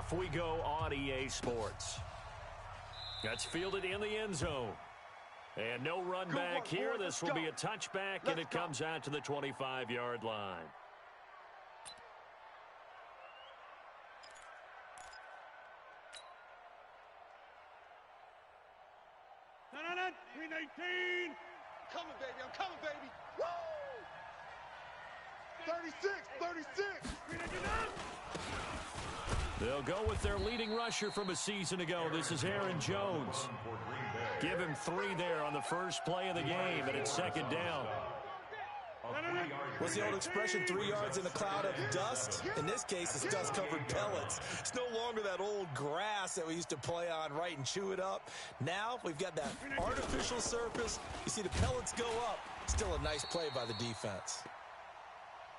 off we go on EA Sports. That's fielded in the end zone. And no run back here. This will be a touchback, and it comes out to the 25-yard line. Green 18. Coming, baby. I'm coming, baby. Woo! 36. They'll go with their leading rusher from a season ago. This is Aaron Jones. Give him 3 there on the first play of the game, and it's second down. What's the old expression, 3 yards in a cloud of dust? In this case, it's dust-covered pellets. It's no longer that old grass that we used to play on, right, and chew it up. Now we've got that artificial surface. You see the pellets go up. Still a nice play by the defense.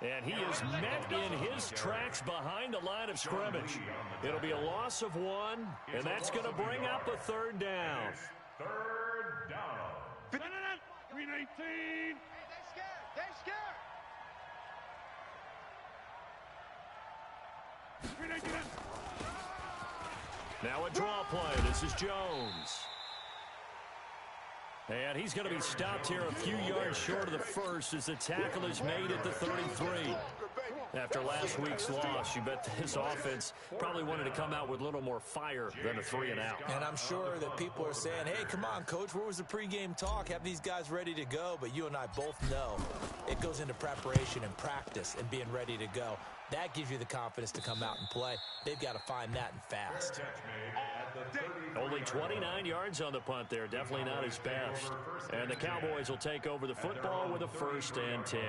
And he is met in his tracks behind the line of scrimmage. It'll be a loss of 1, and that's going to bring up a third down. Third down. Green 18. They scared. Green 18. Now a draw play. This is Jones. And he's going to be stopped here a few yards short of the first as the tackle is made at the 33. After last week's loss, you bet this offense probably wanted to come out with a little more fire than a 3-and-out. And I'm sure that people are saying, hey, come on, Coach, where was the pregame talk? Have these guys ready to go? But you and I both know it goes into preparation and practice and being ready to go. That gives you the confidence to come out and play. They've got to find that and fast. Only 29 yards on the punt there. Definitely not his best. And the Cowboys will take over the football with a 1st and 10.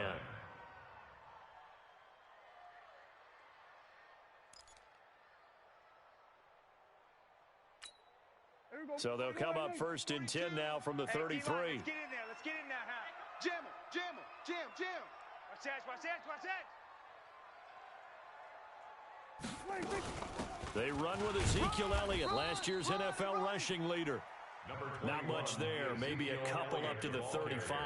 So they'll come up 1st and 10 now from the 33. Let's get in there. Let's get in there, huh? Jam. Watch that. They run with Ezekiel Elliott, last year's NFL rushing leader. Not much there, maybe a couple up to the 35.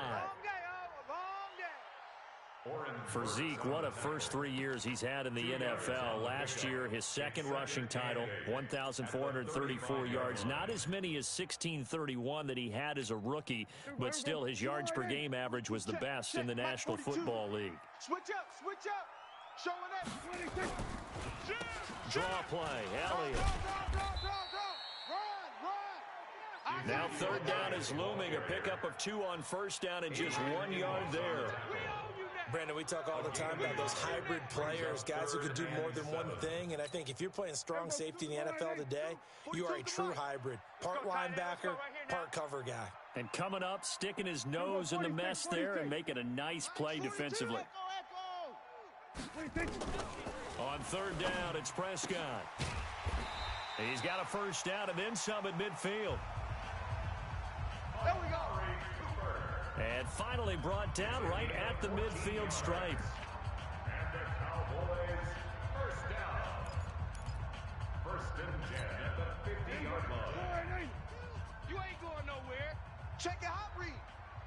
For Zeke, what a first 3 years he's had in the NFL. Last year, his second rushing title, 1,434 yards. Not as many as 1,631 that he had as a rookie, but still his yards per game average was the best in the National Football League. Switch up. Showing that. Draw play, Elliott. Run. Now 3rd down is looming, a pickup of 2 on 1st down and just 1 yard there. Brandon, we talk all the time about those hybrid players, guys who can do more than one thing. And I think if you're playing strong safety in the NFL today, you are a true hybrid. Part linebacker, part cover guy. And coming up, sticking his nose in the mess there and making a nice play defensively. On 3rd down, it's Prescott. He's got a 1st down and then some at midfield. There we go. And finally brought down right at the midfield stripe. And the Cowboys 1st down. 1st and 10 at the 50-yard line. You ain't going nowhere. Check your hot read.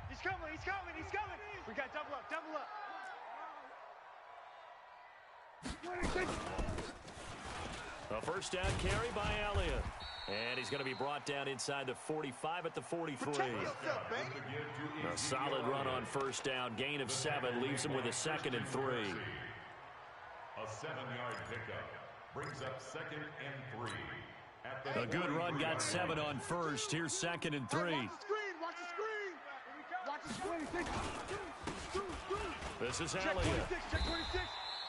He's coming. We got double up. A 1st down carry by Elliott. And he's going to be brought down inside the 45 at the 43. A solid run on 1st down. Gain of 7 leaves him with a 2nd and 3. A 7-yard pickup brings up 2nd and 3. A good run got 7 on 1st. Here's 2nd and 3. Watch the screen. This is Elliott.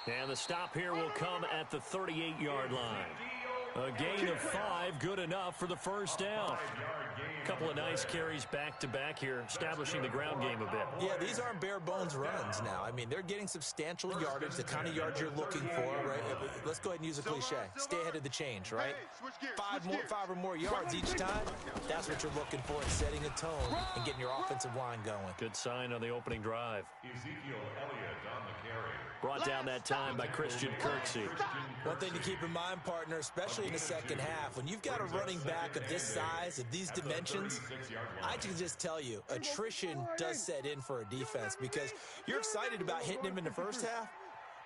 And the stop here will come at the 38-yard line. A gain of 5, good enough for the 1st down. A couple of nice carries back-to-back here, establishing the ground game a bit. Yeah, these aren't bare-bones runs now. I mean, they're getting substantial yardage, the kind of yards you're looking for, right? Let's go ahead and use a cliche. Stay ahead of the change, right? 5 or more yards each time, that's what you're looking for in setting a tone and getting your offensive line going. Good sign on the opening drive. Ezekiel Elliott on the carry. Brought down that time by Christian Kirksey. One thing to keep in mind, partner, especially in the second half, when you've got a running back of this size, of these dimensions, I can just tell you, attrition does set in for a defense because you're excited about hitting him in the first half,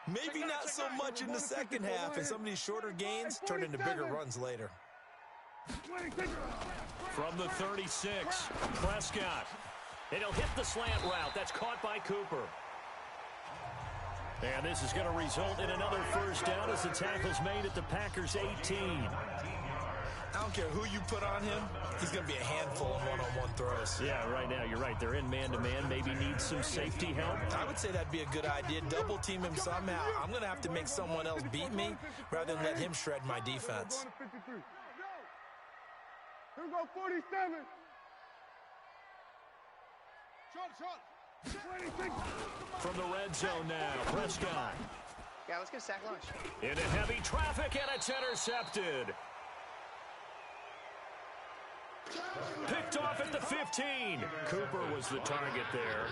Maybe not so much in the second half, and some of these shorter gains turn into bigger runs later. From the 36, Prescott. And he'll hit the slant route. That's caught by Cooper. And this is going to result in another first down as the tackle's made at the Packers' 18. I don't care who you put on him. He's going to be a handful of one-on-one throws. Yeah, right now, you're right. They're in man-to-man. Maybe need some safety help. I would say that'd be a good idea. Double team him somehow. I'm going to have to make someone else beat me rather than let him shred my defense. Here we go, 47. From the red zone now, Prescott. Yeah, let's get a sack lunch. Into heavy traffic, and it's intercepted. Picked off at the 15. Cooper was the target there.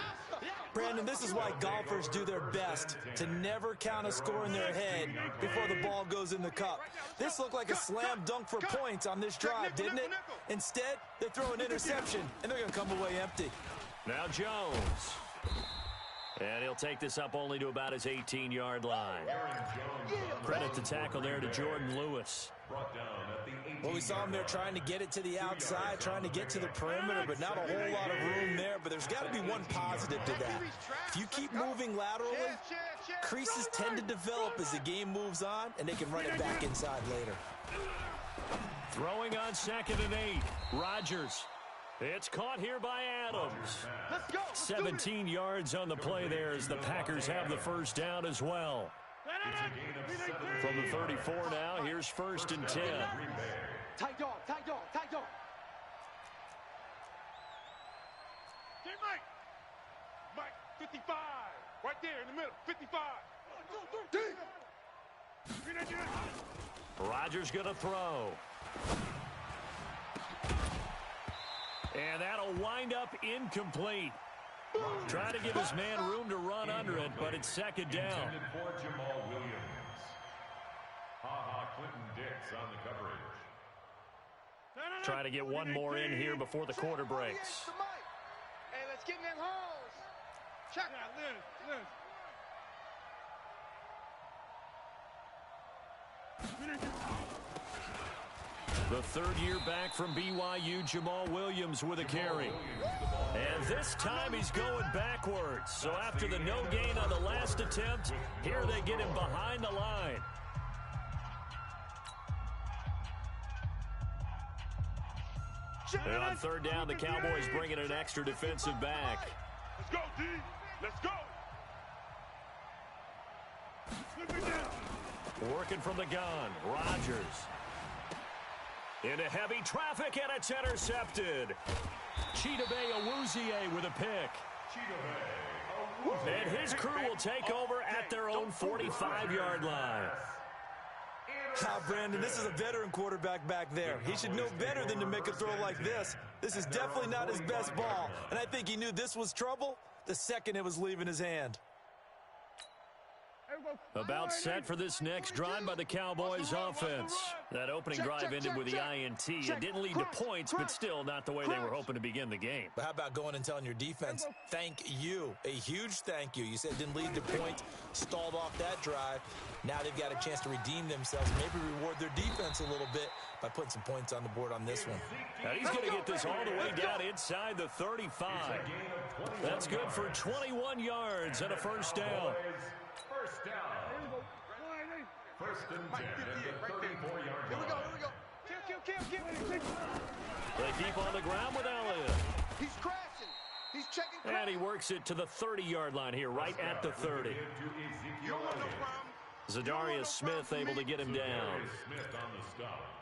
Brandon, this is why golfers do their best to never count a score in their head before the ball goes in the cup. This looked like a slam dunk for points on this drive, didn't it? Instead, they're throwing interception, and they're going to come away empty. Now Jones. And he'll take this up only to about his 18-yard line. Credit the tackle there to Jordan Lewis. Well, we saw him there trying to get it to the outside, trying to get to the perimeter, but not a whole lot of room there. But there's got to be one positive to that. If you keep moving laterally, creases tend to develop as the game moves on, and they can run it back inside later. Throwing on 2nd and 8. Rodgers. It's caught here by Adams. 17 yards on the play there as the Packers have the first down as well. From the 34 now, here's 1st and 10. Tight dog, tight dog, tight dog. Get Mike. Mike, 55. Right there in the middle, 55. Rodgers going to throw. And that'll wind up incomplete. Trying to give his man room to run under it, but it's 2nd down. For Jamal Williams. Clinton Dix on the coverage. Trying to get one more in here before the quarter breaks. Hey, let's get in them holes. Check out, Liz. The third year back from BYU, Jamal Williams with a carry. And this time he's going backwards. So after the no gain on the last attempt, here they get him behind the line. And on 3rd down, the Cowboys bring in an extra defensive back. Let's go, D. Let's go. Working from the gun, Rodgers. Into heavy traffic, and it's intercepted. Chidobe Awuzie with a pick. And his crew will take over at their own 45-yard line. Brandon, this is a veteran quarterback back there. He should know better than to make a throw like this. This is definitely not his best ball, and I think he knew this was trouble the second it was leaving his hand. About set for this next drive by the Cowboys offense. That opening drive ended with the INT. It didn't lead to points, but still not the way they were hoping to begin the game. But how about going and telling your defense, thank you, a huge thank you. You said it didn't lead to points, stalled off that drive. Now they've got a chance to redeem themselves, maybe reward their defense a little bit by putting some points on the board on this one. Now he's going to get this all the way down inside the 35. That's good for 21 yards and a first down. First down. 1st and 10 at the 34-yard line. Kill. They keep on the ground with Elliott. He's crashing. He's checking. And he works it to the 30-yard line here, right at the 30. You don't want no problem. Zadarius Smith able to get him down.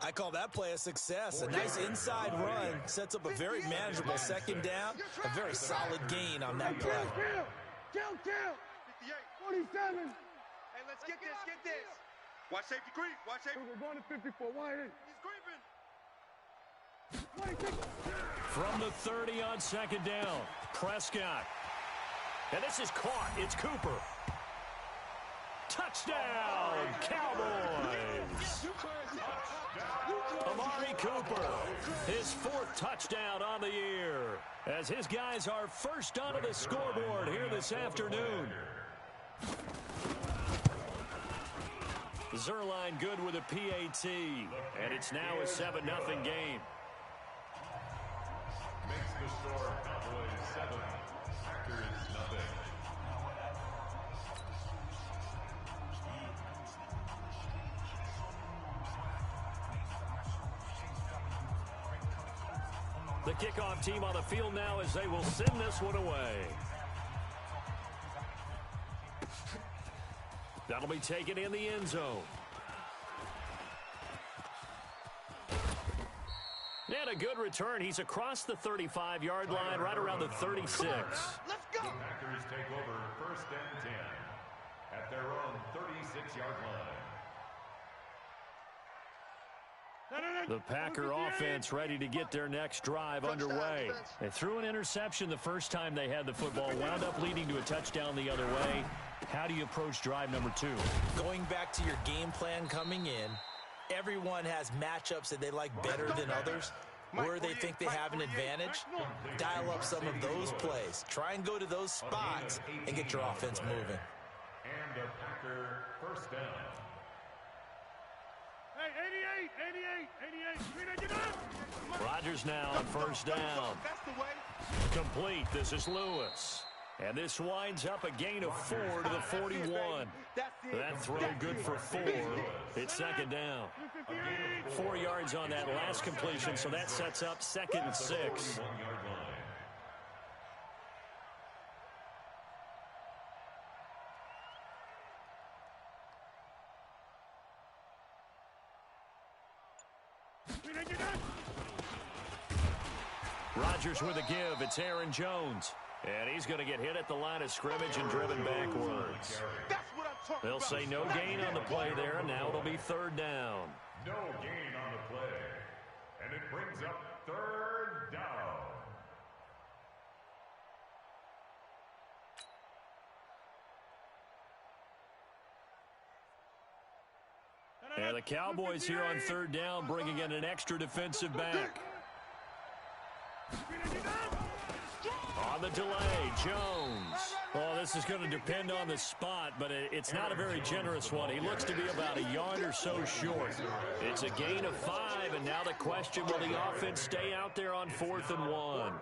I call that play a success. A nice inside run sets up a very manageable 2nd down. A very solid gain on that play. Kill. 58. 47. Hey, let's get this. Watch safety creep. Watch safety. We're going to 54. Why ain't He's creeping. From the 30 on 2nd down, Prescott. And this is caught. It's Cooper. Touchdown, Cowboys. Amari Cooper, his 4th touchdown on the year, as his guys are first onto the scoreboard here this afternoon. Zerline good with a PAT. And it's now a 7-0 game. Makes the score Cowboys 7, Packers nothing. The kickoff team on the field now as they will send this one away. That'll be taken in the end zone. And a good return. He's across the 35-yard line, right around the 36. Let's go. The Packers take over 1st and 10 at their own 36-yard line. The Packer offense ready to get their next drive underway. They threw an interception the first time they had the football, wound up leading to a touchdown the other way. How do you approach drive number 2? Going back to your game plan coming in, everyone has matchups that they like better than others. Where they think they have an advantage, dial up some of those plays. Try and go to those spots and get your offense moving. And a Packer 1st down. Hey, 88. Rodgers now on 1st down. That's the way. Complete. This is Lewis. And this winds up a gain of 4 to the 41. That throw good for 4. It's 2nd down. 4 yards on that last completion, so that sets up 2nd and 6. 41-yard line. Rodgers with a give. It's Aaron Jones. And he's going to get hit at the line of scrimmage and driven backwards. That's what I'm talking They'll about. say no gain on the play there. Now it'll be 3rd down. No gain on the play. And it brings up 3rd down. And the Cowboys here on 3rd down bringing in an extra defensive back. On the delay, Jones. Oh, this is going to depend on the spot, but it's not a very generous one. He looks to be about a yard or so short. It's a gain of 5, and now the question, will the offense stay out there on 4th and 1? Down.